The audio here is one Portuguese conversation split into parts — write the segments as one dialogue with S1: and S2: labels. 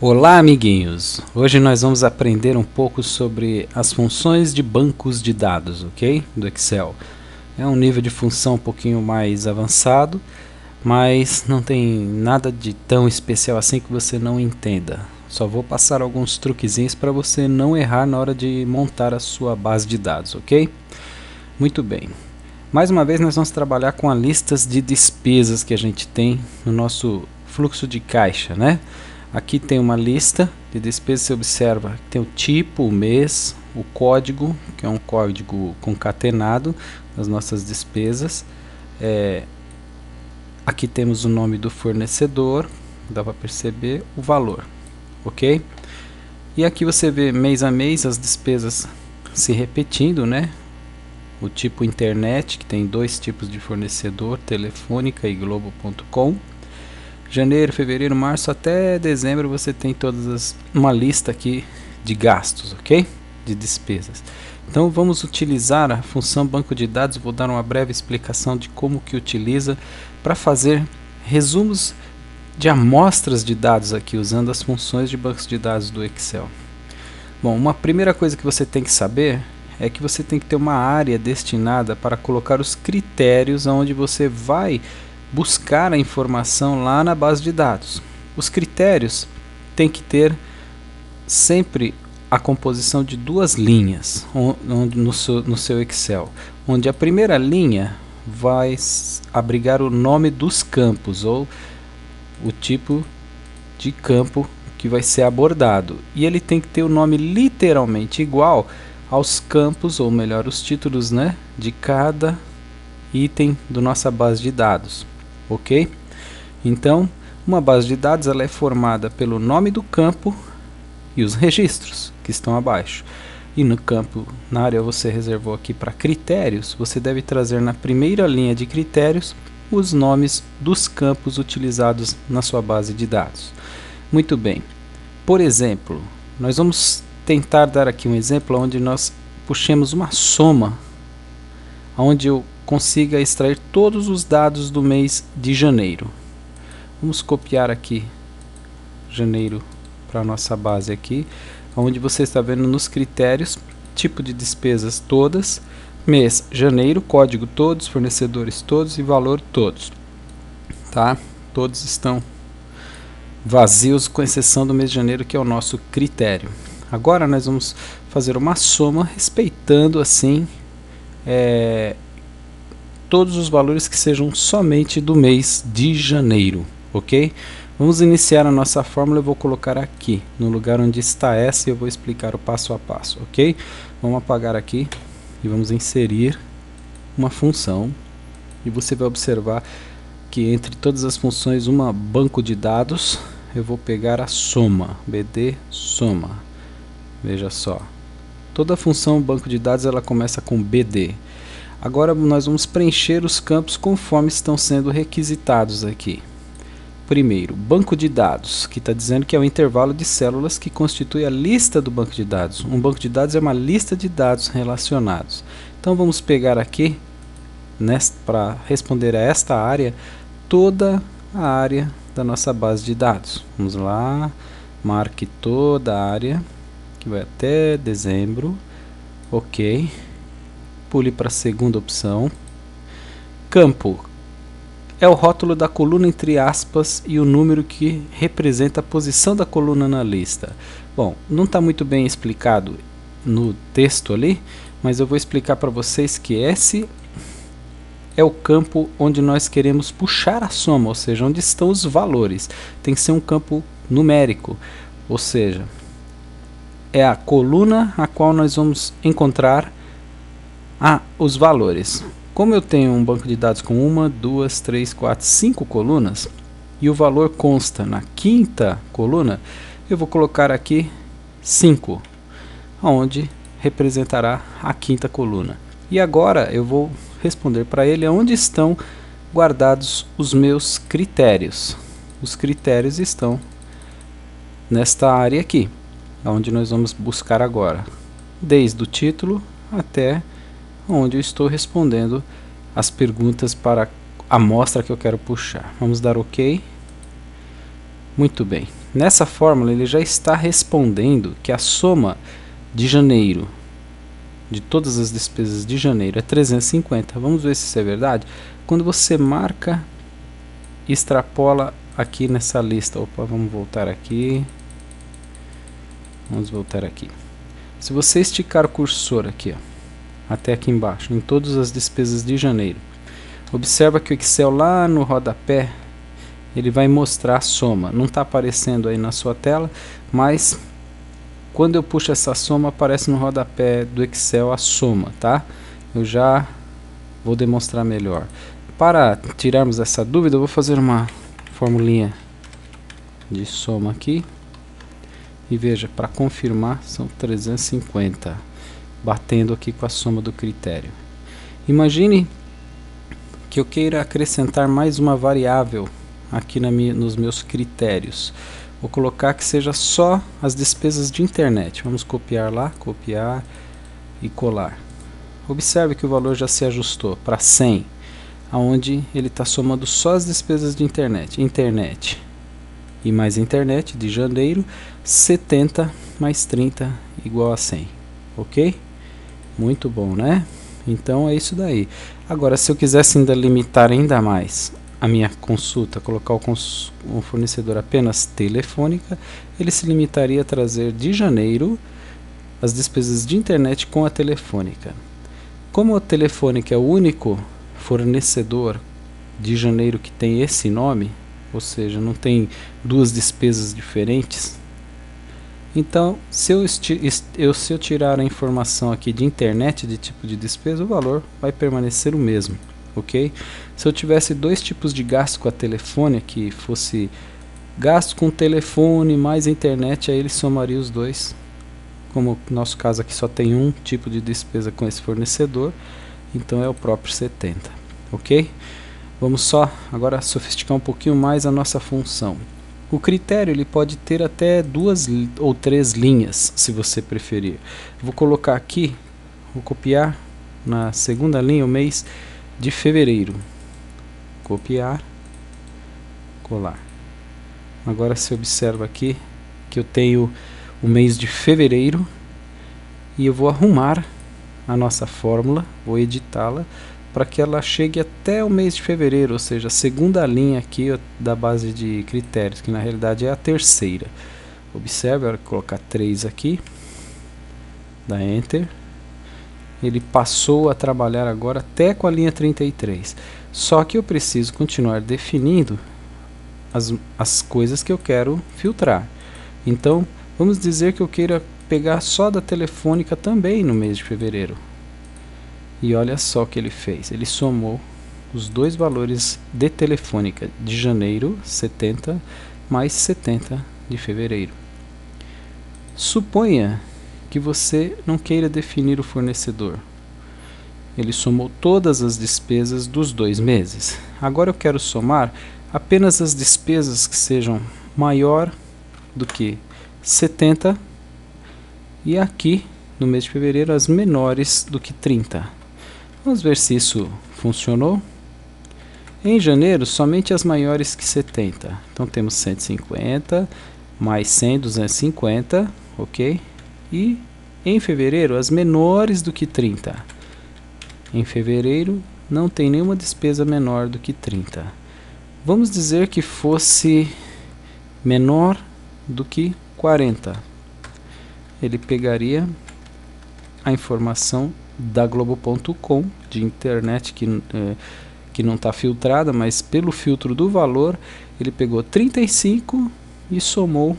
S1: Olá, amiguinhos! Hoje nós vamos aprender um pouco sobre as funções de bancos de dados, ok? Do Excel. É um nível de função um pouquinho mais avançado, mas não tem nada de tão especial assim que você não entenda. Só vou passar alguns truquezinhos para você não errar na hora de montar a sua base de dados, ok? Muito bem. Mais uma vez nós vamos trabalhar com as listas de despesas que a gente tem no nosso fluxo de caixa, né? Aqui tem uma lista de despesas, você observa que tem o tipo, o mês, o código, que é um código concatenado das nossas despesas. Aqui temos o nome do fornecedor, dá para perceber o valor, ok? E aqui você vê mês a mês as despesas se repetindo, né? O tipo internet, que tem dois tipos de fornecedor, Telefônica e Globo.com. Janeiro, fevereiro, março até dezembro você tem uma lista aqui de gastos, ok? De despesas. Então vamos utilizar a função banco de dados. Vou dar uma breve explicação de como que utiliza para fazer resumos de amostras de dados aqui usando as funções de bancos de dados do Excel. Bom, uma primeira coisa que você tem que saber é que você tem que ter uma área destinada para colocar os critérios onde você vai buscar a informação lá na base de dados. Os critérios têm que ter sempre a composição de duas linhas no seu Excel, onde a primeira linha vai abrigar o nome dos campos ou o tipo de campo que vai ser abordado, e ele tem que ter o nome literalmente igual aos campos, ou melhor, os títulos, né, de cada item da nossa base de dados. Ok? Então, uma base de dados ela é formada pelo nome do campo e os registros que estão abaixo. E no campo, na área você reservou aqui para critérios, você deve trazer na primeira linha de critérios os nomes dos campos utilizados na sua base de dados. Muito bem. Por exemplo, nós vamos tentar dar aqui um exemplo onde nós puxemos uma soma, onde eu consiga extrair todos os dados do mês de janeiro. Vamos copiar aqui janeiro para a nossa base aqui, onde você está vendo nos critérios, tipo de despesas todas, mês janeiro, código todos, fornecedores todos e valor todos. Tá? Todos estão vazios com exceção do mês de janeiro, que é o nosso critério. Agora nós vamos fazer uma soma respeitando assim todos os valores que sejam somente do mês de janeiro, ok? Vamos iniciar a nossa fórmula. Eu vou colocar aqui no lugar onde está essa e eu vou explicar o passo a passo, ok? Vamos apagar aqui e vamos inserir uma função, e você vai observar que entre todas as funções, uma banco de dados, eu vou pegar a soma, bd soma. Veja só, toda função banco de dados ela começa com bd. Agora nós vamos preencher os campos conforme estão sendo requisitados aqui. Primeiro, banco de dados, que está dizendo que é o intervalo de células que constitui a lista do banco de dados. Um banco de dados é uma lista de dados relacionados. Então vamos pegar aqui, para responder a esta área, toda a área da nossa base de dados. Vamos lá, marque toda a área, que vai até dezembro, ok. Pule para a segunda opção. Campo é o rótulo da coluna entre aspas e o número que representa a posição da coluna na lista. Bom, não está muito bem explicado no texto ali, mas eu vou explicar para vocês que esse é o campo onde nós queremos puxar a soma, ou seja, onde estão os valores. Tem que ser um campo numérico, ou seja, é a coluna a qual nós vamos encontrar os valores. Como eu tenho um banco de dados com 1, 2, 3, 4, 5 colunas e o valor consta na quinta coluna, eu vou colocar aqui 5, onde representará a quinta coluna. E agora eu vou responder para ele onde estão guardados os meus critérios. Os critérios estão nesta área aqui, onde nós vamos buscar agora, desde o título até onde eu estou respondendo as perguntas para a amostra que eu quero puxar. Vamos dar OK. Muito bem. Nessa fórmula ele já está respondendo que a soma de janeiro, de todas as despesas de janeiro, é 350. Vamos ver se isso é verdade. Quando você marca e extrapola aqui nessa lista, opa, vamos voltar aqui. Vamos voltar aqui. Se você esticar o cursor aqui, ó, até aqui embaixo, em todas as despesas de janeiro, observa que o Excel lá no rodapé, ele vai mostrar a soma. Não está aparecendo aí na sua tela, mas quando eu puxo essa soma, aparece no rodapé do Excel a soma, tá? Eu já vou demonstrar melhor. Para tirarmos essa dúvida, eu vou fazer uma formulinha de soma aqui. E veja, para confirmar, são 350, batendo aqui com a soma do critério. Imagine que eu queira acrescentar mais uma variável aqui nos meus critérios. Vou colocar que seja só as despesas de internet. Vamos copiar lá, copiar e colar. Observe que o valor já se ajustou para 100, onde ele está somando só as despesas de internet. Internet e mais internet de janeiro, 70 mais 30 igual a 100. Ok? Muito bom, né? Então é isso daí. Agora, se eu quisesse ainda limitar ainda mais a minha consulta, colocar o fornecedor apenas telefônica, ele se limitaria a trazer de janeiro as despesas de internet com a telefônica. Como a telefônica é o único fornecedor de janeiro que tem esse nome, ou seja, não tem duas despesas diferentes, então se eu tirar a informação aqui de internet de tipo de despesa, o valor vai permanecer o mesmo, ok? Se eu tivesse dois tipos de gasto com a telefone, que fosse gasto com telefone mais internet, aí ele somaria os dois. Como no nosso caso aqui só tem um tipo de despesa com esse fornecedor, então é o próprio 70, ok? Vamos só agora sofisticar um pouquinho mais a nossa função. O critério ele pode ter até 2 ou 3 linhas, se você preferir. Vou colocar aqui, vou copiar na segunda linha o mês de fevereiro. Copiar, colar. Agora você observa aqui que eu tenho o mês de fevereiro e eu vou arrumar a nossa fórmula, vou editá-la para que ela chegue até o mês de fevereiro, ou seja, a segunda linha aqui da base de critérios, que na realidade é a terceira. Observe, a hora que colocar 3 aqui, dá Enter, ele passou a trabalhar agora até com a linha 33. Só que eu preciso continuar definindo as coisas que eu quero filtrar. Então, vamos dizer que eu queira pegar só da telefônica também no mês de fevereiro. E olha só o que ele fez. Ele somou os dois valores de telefônica de janeiro, 70, mais 70 de fevereiro. Suponha que você não queira definir o fornecedor. Ele somou todas as despesas dos 2 meses. Agora eu quero somar apenas as despesas que sejam maior do que 70 e aqui no mês de fevereiro as menores do que 30. Vamos ver se isso funcionou. Em janeiro, somente as maiores que 70. Então temos 150, mais 100, 250, ok? E em fevereiro, as menores do que 30. Em fevereiro, não tem nenhuma despesa menor do que 30. Vamos dizer que fosse menor do que 40. Ele pegaria a informação da Globo.com, de internet que não está filtrada, mas pelo filtro do valor, ele pegou 35 e somou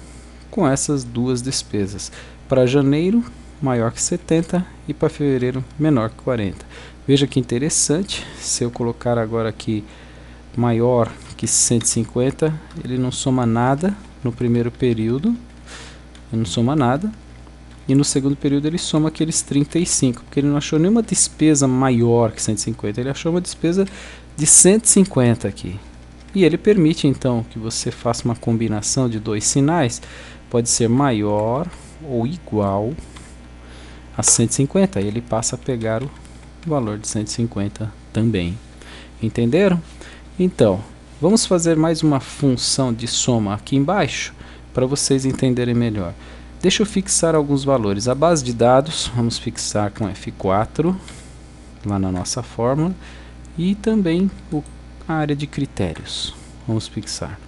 S1: com essas duas despesas. Para janeiro, maior que 70 e para fevereiro, menor que 40. Veja que interessante, se eu colocar agora aqui maior que 150, ele não soma nada no primeiro período, ele não soma nada. E no segundo período ele soma aqueles 35, porque ele não achou nenhuma despesa maior que 150, ele achou uma despesa de 150 aqui. E ele permite então que você faça uma combinação de dois sinais, pode ser maior ou igual a 150, aí ele passa a pegar o valor de 150 também. Entenderam? Então, Vamos fazer mais uma função de soma aqui embaixo, para vocês entenderem melhor. Deixa eu fixar alguns valores. A base de dados, vamos fixar com F4, lá na nossa fórmula, e também a área de critérios. Vamos fixar.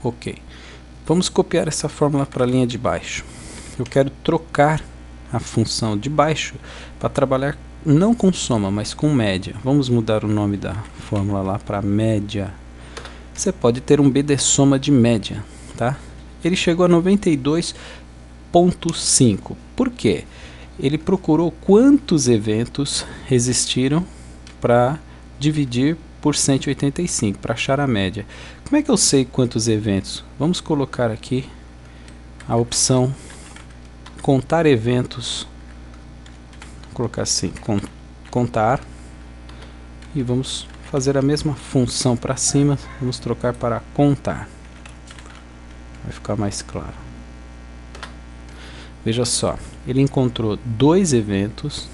S1: Ok. Vamos copiar essa fórmula para a linha de baixo. Eu quero trocar a função de baixo para trabalhar não com soma, mas com média. Vamos mudar o nome da fórmula lá para média. Você pode ter um B de soma de média, tá? Ele chegou a 92,5. Por quê? Ele procurou quantos eventos existiram para dividir por 185, para achar a média. Como é que eu sei quantos eventos? Vamos colocar aqui a opção contar eventos. Vou colocar assim, contar, e vamos fazer a mesma função para cima, vamos trocar para contar. Vai ficar mais claro. Veja só, ele encontrou 2 eventos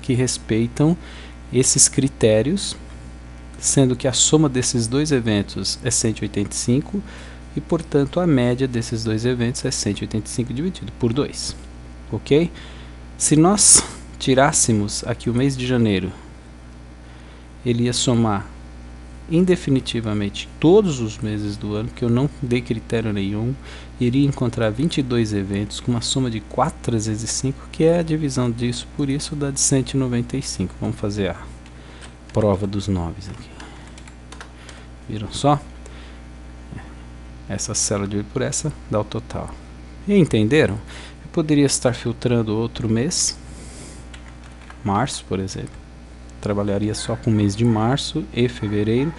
S1: que respeitam esses critérios, sendo que a soma desses 2 eventos é 185 e, portanto, a média desses 2 eventos é 185 dividido por 2. Ok? Se nós tirássemos aqui o mês de janeiro, ele ia somar indefinitivamente todos os meses do ano, que eu não dei critério nenhum, iria encontrar 22 eventos com uma soma de 4 vezes 5, que é a divisão disso, por isso dá de 195. Vamos fazer a prova dos 9 aqui. Viram só? Essa célula dividida por essa dá o total. E entenderam? Eu poderia estar filtrando outro mês, março, por exemplo. Trabalharia só com o mês de março e fevereiro,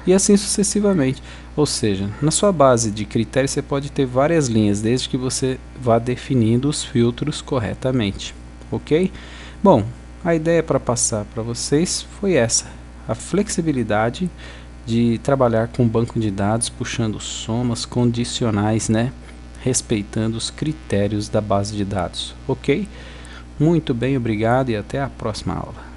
S1: e assim sucessivamente. Ou seja, na sua base de critérios você pode ter várias linhas, desde que você vá definindo os filtros corretamente. Ok? Bom, a ideia para passar para vocês foi essa: a flexibilidade de trabalhar com banco de dados, puxando somas condicionais, né? Respeitando os critérios da base de dados. Ok? Muito bem, obrigado e até a próxima aula.